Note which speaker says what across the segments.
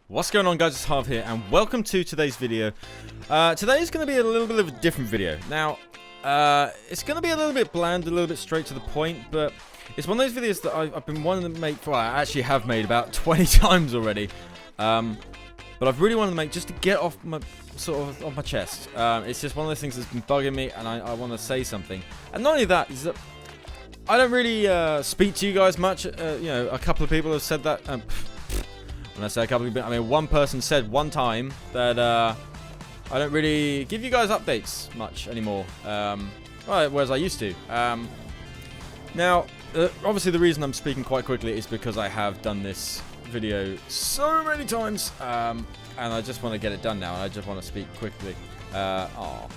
Speaker 1: What's going on, guys? It's Harv here, and welcome to today's video. Today is going to be a little bit of a different video. Now, it's going to be a little bit bland, a little bit straight to the point, but it's one of those videos that I've been wanting to make for, I actually have made about 20 times already. But I've really wanted to make just to get off my, off my chest. It's just one of those things that's been bugging me, and I want to say something. And not only that, is that I don't really speak to you guys much. You know, a couple of people have said that. When I say a couple of people, I mean one person said one time that I don't really give you guys updates much anymore, whereas I used to. Now, obviously the reason I'm speaking quite quickly is because I have done this video so many times, and I just want to get it done now, and I just want to speak quickly. Get out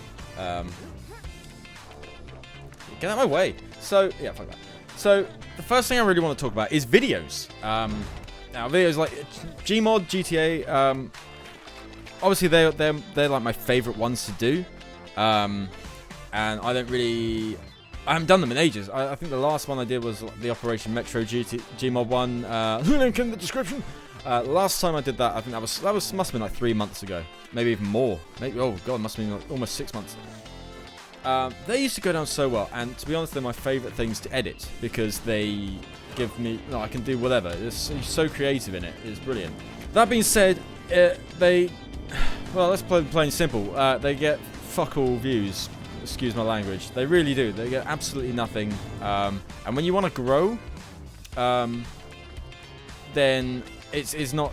Speaker 1: of my way. So, yeah, fuck that. So, the first thing I really want to talk about is videos. Now, videos like Gmod, GTA, obviously they're like my favorite ones to do, and I haven't done them in ages. I think the last one I did was the Operation Metro Gmod one, link in the description. Last time I did that, I think that must have been like 3 months ago, maybe even more. Maybe, oh god, must have been like almost 6 months. They used to go down so well, and to be honest, they're my favorite things to edit because they give me, I can do whatever. It's so creative in it. It's brilliant. That being said, well, let's play plain simple. They get fuck all views. Excuse my language. They really do. They get absolutely nothing. And when you want to grow, then it's not.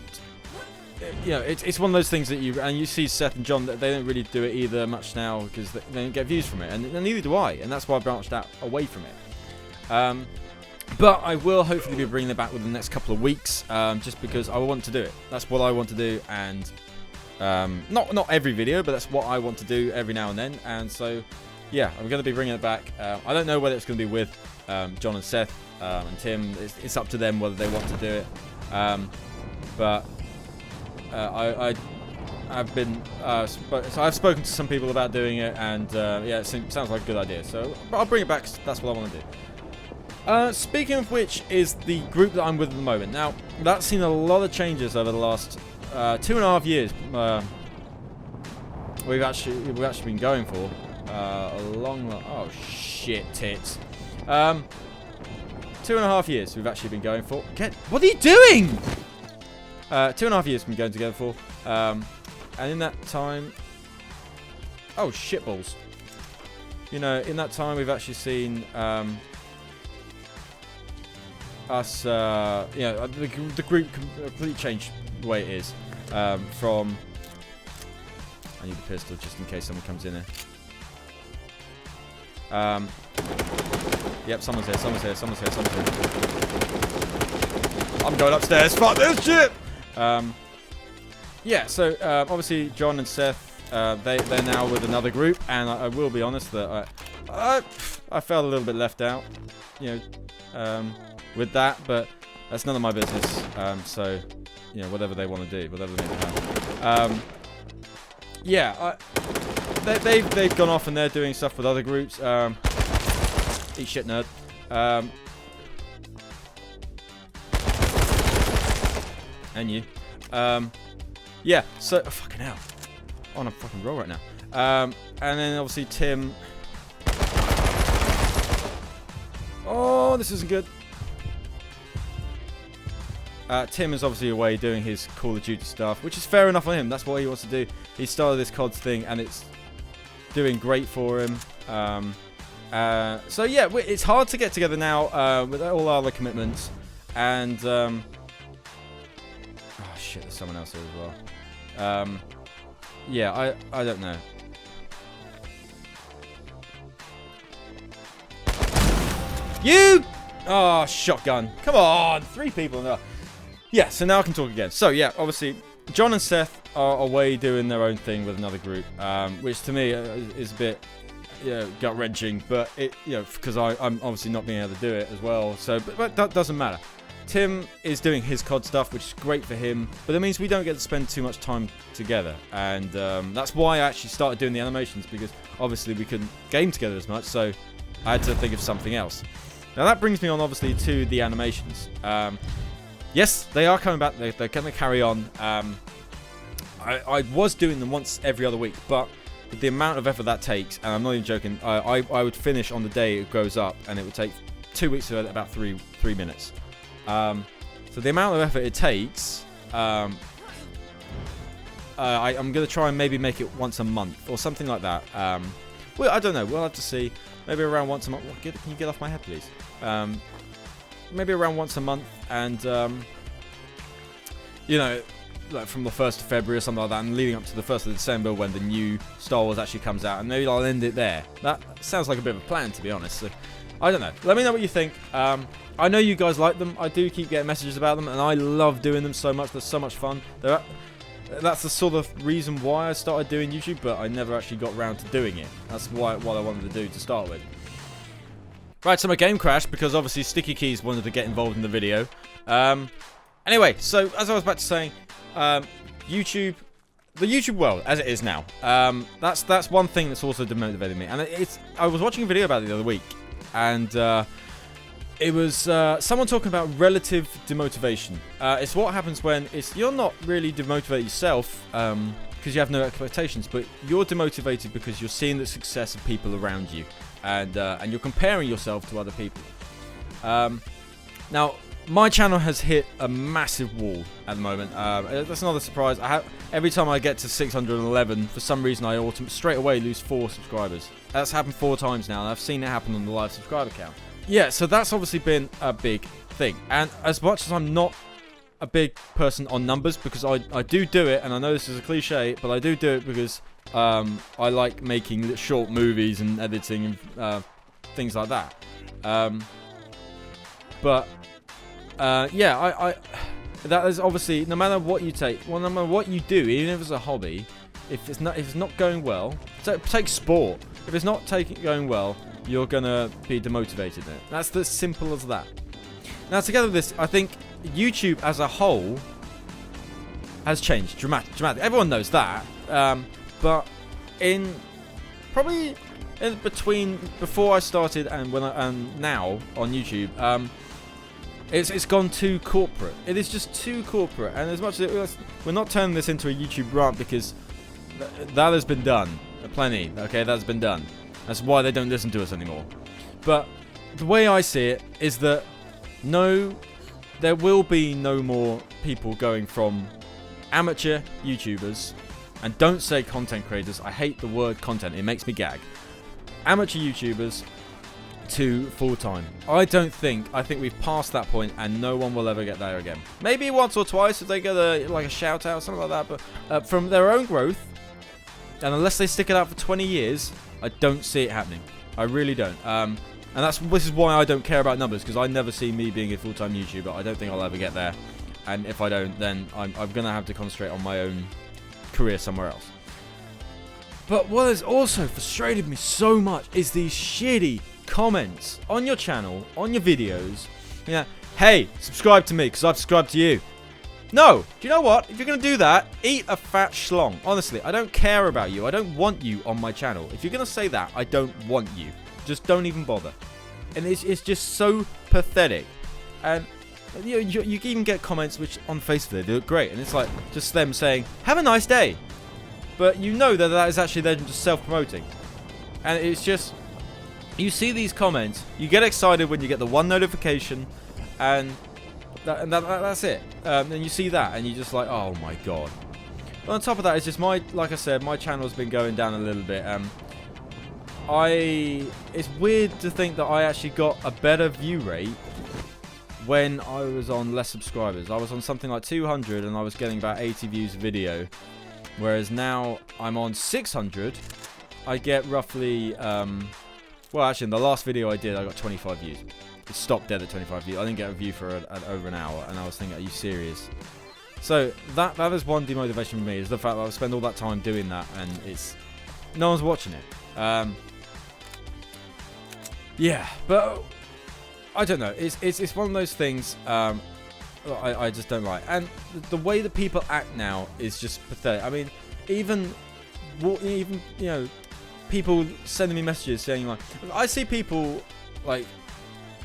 Speaker 1: You know, it's one of those things that you see Seth and John, that they don't really do it either much now because they don't get views from it, and neither do I, and that's why I branched out away from it. But I will hopefully be bringing it back within the next couple of weeks, just because I want to do it. That's what I want to do, and not every video, but that's what I want to do every now and then. And so, yeah, I'm going to be bringing it back. I don't know whether it's going to be with John and Seth and Tim. It's up to them whether they want to do it. But I've been so I've spoken to some people about doing it, and yeah, it sounds like a good idea. So I'll bring it back. That's what I want to do. Speaking of which, is the group that I'm with at the moment. Now, that's seen a lot of changes over the last 2.5 years. We've actually been going for a long. Oh shit, tits. 2.5 years we've actually been going for. What are you doing? 2.5 years we've been going together for. And in that time, oh shitballs. You know, in that time we've actually seen us, you know, the group completely changed the way it is. From, I need a pistol just in case someone comes in here. Yep, someone's here. I'm going upstairs. Fuck this shit. Yeah, so obviously John and Seth, they're now with another group, and I will be honest that I felt a little bit left out, you know, with that, but that's none of my business. So, you know, whatever they want to do, whatever they make plan. Yeah, they've gone off and they're doing stuff with other groups. Eat shit, nerd. And you. Yeah, so fucking hell. On a fucking roll right now. And then obviously Tim. Oh, this isn't good. Tim is obviously away doing his Call of Duty stuff, which is fair enough on him. That's what he wants to do. He started this CODs thing, and it's doing great for him. So yeah, it's hard to get together now with all our other commitments. And oh shit, there's someone else here as well. Yeah, I don't know. You! Oh, shotgun. Come on, 3 people now. Yeah, so now I can talk again. So yeah, obviously, John and Seth are away doing their own thing with another group, which to me is a bit, gut-wrenching. But it, because I'm obviously not being able to do it as well. So, but that doesn't matter. Tim is doing his COD stuff, which is great for him, but it means we don't get to spend too much time together, and that's why I actually started doing the animations, because obviously we couldn't game together as much, so I had to think of something else. Now that brings me on obviously to the animations. yes, they are coming back. They're going to carry on. I was doing them once every other week, but with the amount of effort that takes, and I'm not even joking, I would finish on the day it goes up, and it would take 2 weeks to about three minutes. So the amount of effort it takes, I'm going to try and maybe make it once a month or something like that. Well, I don't know. We'll have to see. Maybe around once a month. Can you get off my head, please? Maybe around once a month, and you know, like from the 1st of February or something like that, and leading up to the 1st of December when the new Star Wars actually comes out, and maybe I'll end it there. That sounds like a bit of a plan, to be honest. So, I don't know. Let me know what you think. I know you guys like them. I do keep getting messages about them, and I love doing them so much. They're so much fun. That's the sort of reason why I started doing YouTube, but I never actually got around to doing it. That's what I wanted to do to start with. Right, so my game crashed because obviously Sticky Keys wanted to get involved in the video. Anyway, so as I was about to say, YouTube, the YouTube world as it is now. That's one thing that's also demotivated me. And I was watching a video about it the other week, and it was someone talking about relative demotivation. It's what happens when you're not really demotivated yourself because you have no expectations, but you're demotivated because you're seeing the success of people around you, and you're comparing yourself to other people. Now, my channel has hit a massive wall at the moment. That's not a surprise. Every time I get to 611, for some reason I straight away lose 4 subscribers. That's happened 4 times now, and I've seen it happen on the live subscriber count. Yeah, so that's obviously been a big thing. And as much as I'm not a big person on numbers, because I do it, and I know this is a cliche, but I do it because I like making short movies and editing and things like that. Yeah, that is obviously, no matter what you take, well, no matter what you do, even if it's a hobby, if it's not going well, take sport. If it's not going well, you're gonna be demotivated in it. That's as simple as that. Now, together with this, I think YouTube as a whole has changed dramatically. Everyone knows that, but probably in between before I started and now on YouTube, it's gone too corporate. It is just too corporate, and as much as we're not turning this into a YouTube rant, because that has been done plenty. Okay, that's been done. That's why they don't listen to us anymore. But the way I see it is that there will be no more people going from amateur YouTubers, and don't say content creators. I hate the word content. It makes me gag. Amateur YouTubers to full-time. I think we've passed that point, and no one will ever get there again. Maybe once or twice if they get a shout out, something like that, but from their own growth, and unless they stick it out for 20 years, I don't see it happening. I really don't. And this is why I don't care about numbers, because I never see me being a full-time YouTuber. I don't think I'll ever get there, and if I don't, then I'm gonna have to concentrate on my own career somewhere else. But what has also frustrated me so much is these shitty comments on your channel, on your videos. You know, hey, subscribe to me because I've subscribed to you. No, do you know what? If you're going to do that, eat a fat schlong. Honestly, I don't care about you. I don't want you on my channel. If you're going to say that, I don't want you. Just don't even bother. And it's just so pathetic. And you even get comments which on the face of it, they look great. And it's like just them saying, have a nice day. But you know that is actually them just self-promoting. And it's just, you see these comments, you get excited when you get the one notification, and that's it. And you see that, and you're just like, oh my god. But on top of that, it's just like I said, my channel's been going down a little bit. It's weird to think that I actually got a better view rate when I was on less subscribers. I was on something like 200, and I was getting about 80 views a video. Whereas now I'm on 600, I get roughly, well, actually, in the last video I did, I got 25 views. It stopped dead at 25 views. I didn't get a view for over an hour, and I was thinking, are you serious? So that is one demotivation for me, is the fact that I spend all that time doing that, and no one's watching it. Yeah, but I don't know. It's one of those things. I just don't like, and the way that people act now is just pathetic. I mean, even you know, people sending me messages saying, like, I see people like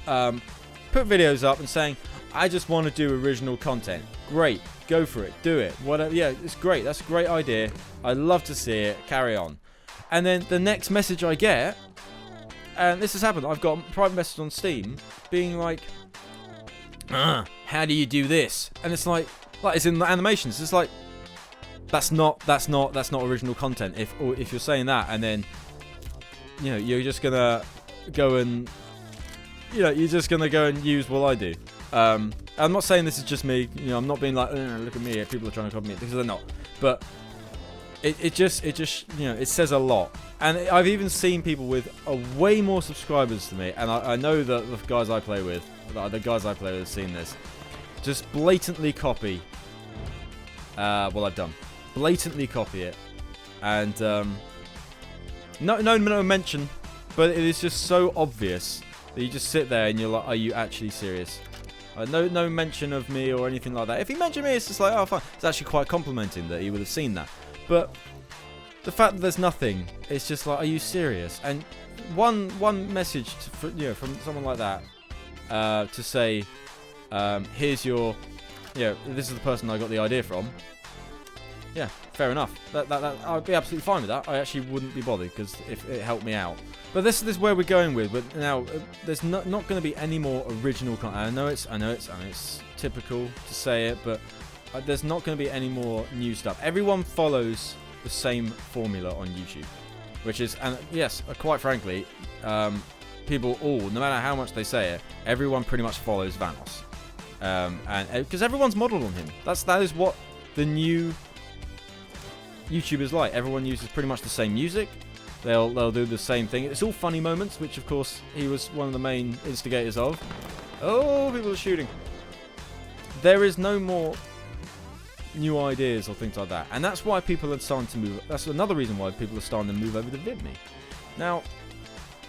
Speaker 1: put videos up and saying, I just want to do original content. Great, go for it, do it, whatever. Yeah, it's great. That's a great idea. I'd love to see it. Carry on. And then the next message I get, and this has happened. I've got a private message on Steam being like, how do you do this? And it's like it's in the animations. It's like that's not original content. If you're saying that, and then you're just gonna go and you're just gonna go and use what I do. I'm not saying this is just me. I'm not being like, look at me. People are trying to copy me, because they're not. But it just it says a lot. And I've even seen people with way more subscribers to me, and I know that the guys I play with have seen this. Just blatantly copy what I've done. Blatantly copy it, and no mention, but it is just so obvious that you just sit there and you're like, are you actually serious? No mention of me or anything like that. If he mentioned me, it's just like, oh, fine. It's actually quite complimenting that he would have seen that. But the fact that there's nothing, it's just like, are you serious? And one message from someone like that to say, here's your, this is the person I got the idea from. Yeah, fair enough. That I'd be absolutely fine with that. I actually wouldn't be bothered, because if it helped me out. But this is where we're going with. But now there's not going to be any more original content. I know it's typical to say it, but there's not going to be any more new stuff. Everyone follows the same formula on YouTube, which is, and yes, quite frankly, people no matter how much they say it, everyone pretty much follows Vanoss, and because everyone's modelled on him. That is what the new YouTube is like. Everyone uses pretty much the same music. They'll do the same thing. It's all funny moments, which of course he was one of the main instigators of. Oh, people are shooting. There is no more new ideas or things like that, and that's why people are starting to move. That's another reason why people are starting to move over to VidMe. Now,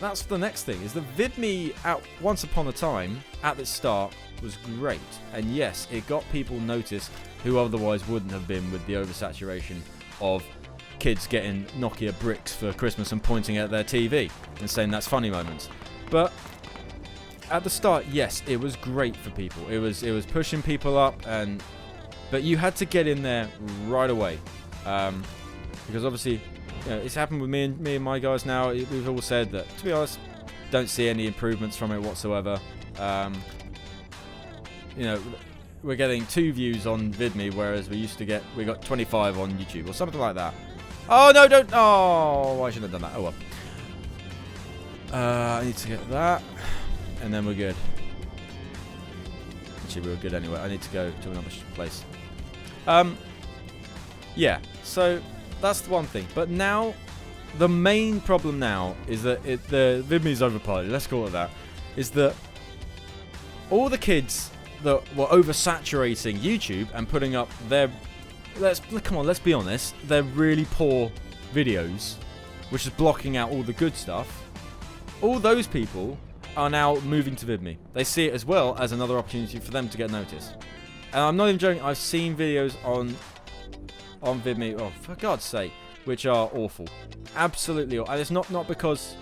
Speaker 1: that's the next thing. Is the VidMe out once upon a time at the start was great, and yes, it got people noticed who otherwise wouldn't have been, with the oversaturation of kids getting Nokia bricks for Christmas and pointing at their TV and saying that's funny moments. But at the start, yes, it was great for people. It was pushing people up, but you had to get in there right away, because obviously it's happened with me and my guys. Now we've all said that, to be honest, don't see any improvements from it whatsoever. We're getting 2 views on VidMe, whereas we got 25 on YouTube or something like that. Oh no, don't! Oh, I shouldn't have done that. Oh well. I need to get that, and then we're good. Actually, we were good anyway. I need to go to another place. Yeah. So that's the one thing. But now, the main problem now is that the VidMe's overpowered. Let's call it that. Is that all the kids that were oversaturating YouTube and putting up their, let's be honest, they're really poor videos, which is blocking out all the good stuff. All those people are now moving to VidMe. They see it as well as another opportunity for them to get noticed. And I'm not even joking. I've seen videos on VidMe, oh, for God's sake, which are awful, absolutely awful. And it's not because,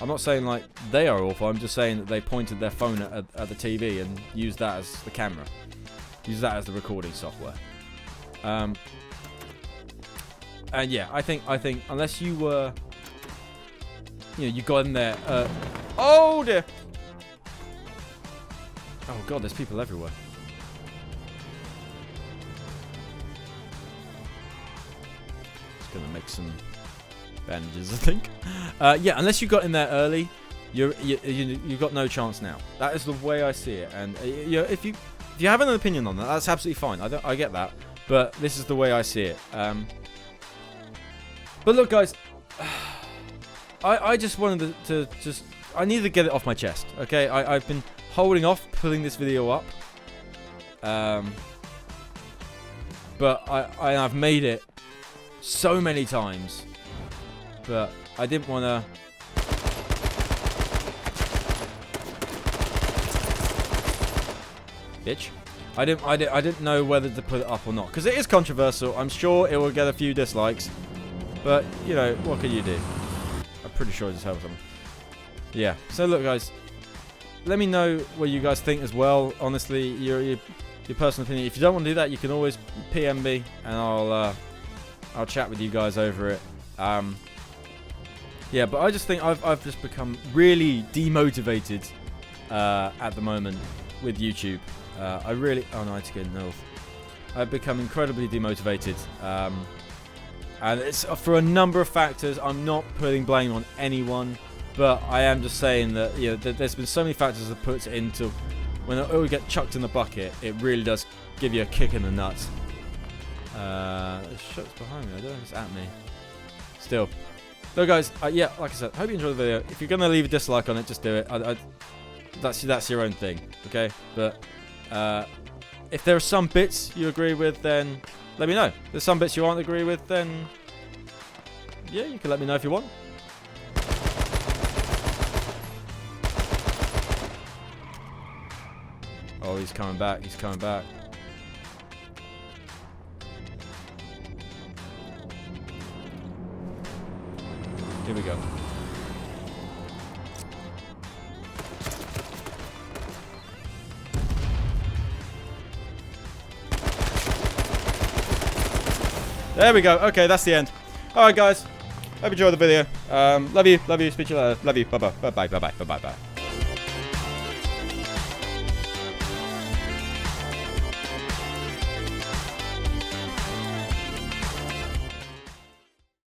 Speaker 1: I'm not saying like they are awful. I'm just saying that they pointed their phone at the TV and used that as the camera, used that as the recording software. And yeah, I think unless you were, you got in there. Oh dear. Oh God, there's people everywhere. Just gonna make some bandages, I think. Yeah, unless you got in there early, you've got no chance now. That is the way I see it. And if you have an opinion on that, that's absolutely fine. I get that, but this is the way I see it. But look, guys, I just wanted to I need to get it off my chest. Okay, I've been holding off putting this video up, but I've made it so many times. But I didn't want to. Bitch. I didn't know whether to put it up or not, because it is controversial. I'm sure it will get a few dislikes, but what can you do? I'm pretty sure it just helps them. Yeah. So look, guys. let me know what you guys think as well. Honestly, your personal opinion. If you don't want to do that, you can always PM me, and I'll chat with you guys over it. Yeah, but I just think I've just become really demotivated at the moment with YouTube. I really... Oh no, I had to get north. I've become incredibly demotivated. And it's for a number of factors. I'm not putting blame on anyone, but I am just saying that, you know, there's been so many factors that puts it into... When it all get chucked in the bucket, it really does give you a kick in the nuts. There's shots behind me. I don't know if it's at me. Still. So guys, yeah, like I said, hope you enjoyed the video. If you're going to leave a dislike on it, just do it. That's your own thing, okay? But if there are some bits you agree with, then let me know. If there's some bits you aren't agree with, then yeah, you can let me know if you want. Oh, he's coming back. He's coming back. Here we go. There we go. Okay, that's the end. All right, guys. Hope you enjoyed the video. Love you. Love you. Speak to you later. Love you. Bye-bye. Bye-bye. Bye-bye. Bye-bye. Bye.